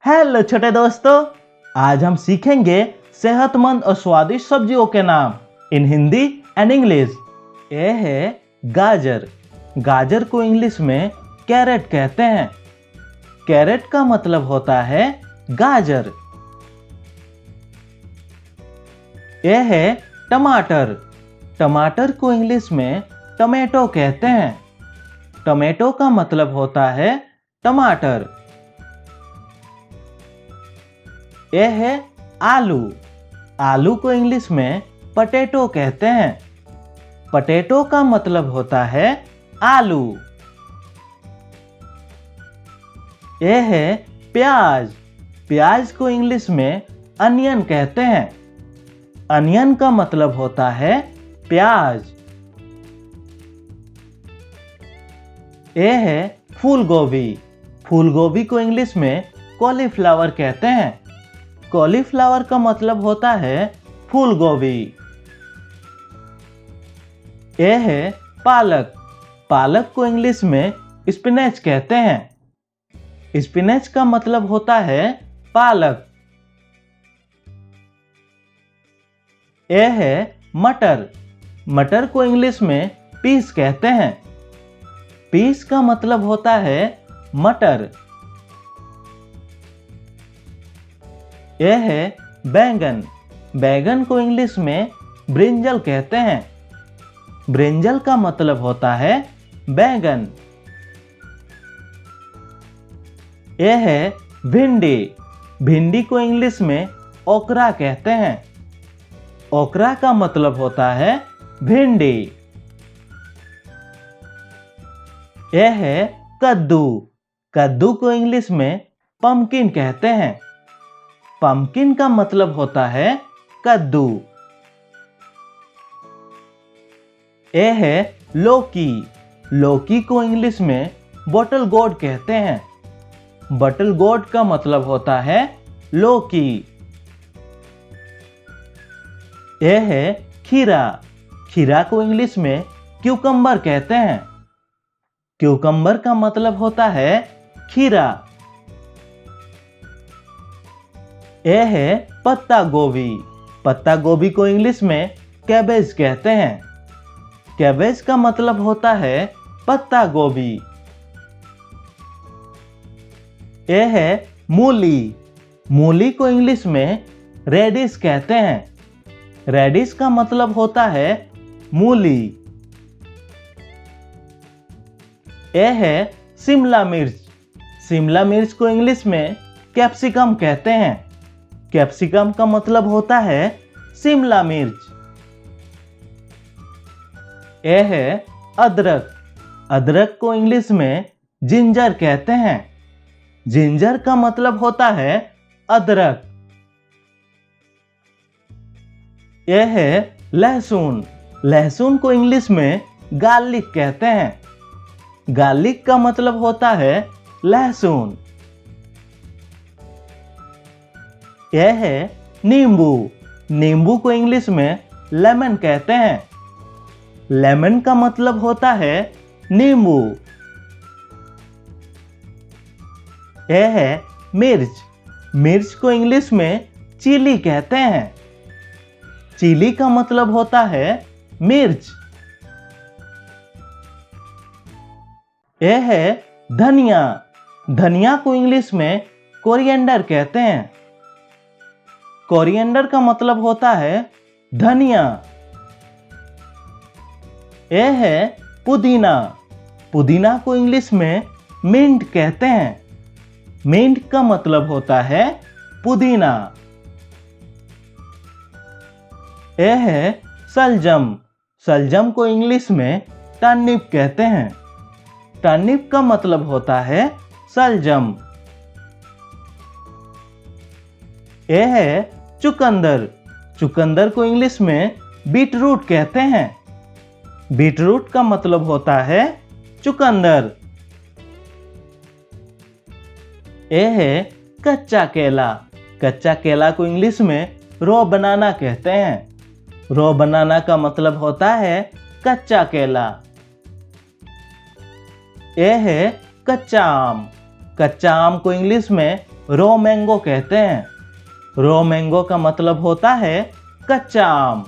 Hello छोटे दोस्तों, आज हम सीखेंगे सेहतमंद और स्वादिष्ट सब्जियों के नाम इन हिंदी एंड इंग्लिश। ये है गाजर। गाजर को इंग्लिश में कैरेट कहते हैं। कैरेट का मतलब होता है गाजर। ये है टमाटर। टमाटर को इंग्लिश में टमेटो कहते हैं। टमेटो का मतलब होता है टमाटर। यह है आलू। आलू को इंग्लिश में पटेटो कहते हैं। पटेटो का मतलब होता है आलू। यह है प्याज। प्याज को इंग्लिश में अनियन कहते हैं। अनियन का मतलब होता है प्याज। यह है फूल गोभी। फूल गोभी को इंग्लिश में कॉलीफ्लावर कहते हैं। कॉलीफ्लावर का मतलब होता है फूल गोभी। यह है पालक। पालक को इंग्लिश में स्पिनच कहते हैं। स्पिनच का मतलब होता है पालक। यह है मटर। मटर को इंग्लिश में पीस कहते हैं। पीस का मतलब होता है मटर। यह है बैंगन। बैंगन को इंग्लिश में ब्रिंजल कहते हैं। ब्रिंजल का मतलब होता है बैंगन। यह है भिंडी। भिंडी को इंग्लिश में ओकरा कहते हैं। ओकरा का मतलब होता है भिंडी। यह है कद्दू। कद्दू को इंग्लिश में पम्पकिन कहते हैं। पम्पकिन का मतलब होता है कद्दू। यह है लौकी। लौकी को इंग्लिश में बॉटल गोर्ड कहते हैं। बॉटल गोर्ड का मतलब होता है लौकी। यह है खीरा। खीरा को इंग्लिश में क्यूकम्बर कहते हैं। क्यूकम्बर का मतलब होता है खीरा। यह है पत्ता गोभी। पत्ता गोभी को इंग्लिश में कैबेज कहते हैं। कैबेज का मतलब होता है पत्ता गोभी। यह है मूली। मूली को इंग्लिश में रेडिश कहते हैं। रेडिश का मतलब होता है मूली। यह है शिमला मिर्च। शिमला मिर्च को इंग्लिश में कैप्सिकम कहते हैं। कैप्सिकम का मतलब होता है शिमला मिर्च। यह है अदरक। अदरक को इंग्लिश में जिंजर कहते हैं। जिंजर का मतलब होता है अदरक। यह है लहसुन। लहसुन को इंग्लिश में गार्लिक कहते हैं। गार्लिक का मतलब होता है लहसुन। यह है नींबू। नींबू को इंग्लिश में लेमन कहते हैं। लेमन का मतलब होता है नींबू। यह है मिर्च। मिर्च को इंग्लिश में चिली कहते हैं। चिली का मतलब होता है मिर्च। यह है धनिया। धनिया को इंग्लिश में कोरिएंडर कहते हैं। कोरिएंडर का मतलब होता है धनिया। यह है पुदीना। पुदीना को इंग्लिश में मिंट कहते हैं। मिंट का मतलब होता है पुदीना। यह है सलजम। सलजम को इंग्लिश में टर्निप कहते हैं। टर्निप का मतलब होता है सलजम। यह है चुकंदर। चुकंदर को इंग्लिश में बीटरूट कहते हैं। बीटरूट का मतलब होता है चुकंदर। यह है कच्चा केला। कच्चा केला को इंग्लिश में रॉ बनाना कहते हैं। रॉ बनाना का मतलब होता है कच्चा केला। यह है कच्चा आम। कच्चा आम को इंग्लिश में रॉ मैंगो कहते हैं। रॉ मैंगो का मतलब होता है कच्चा आम।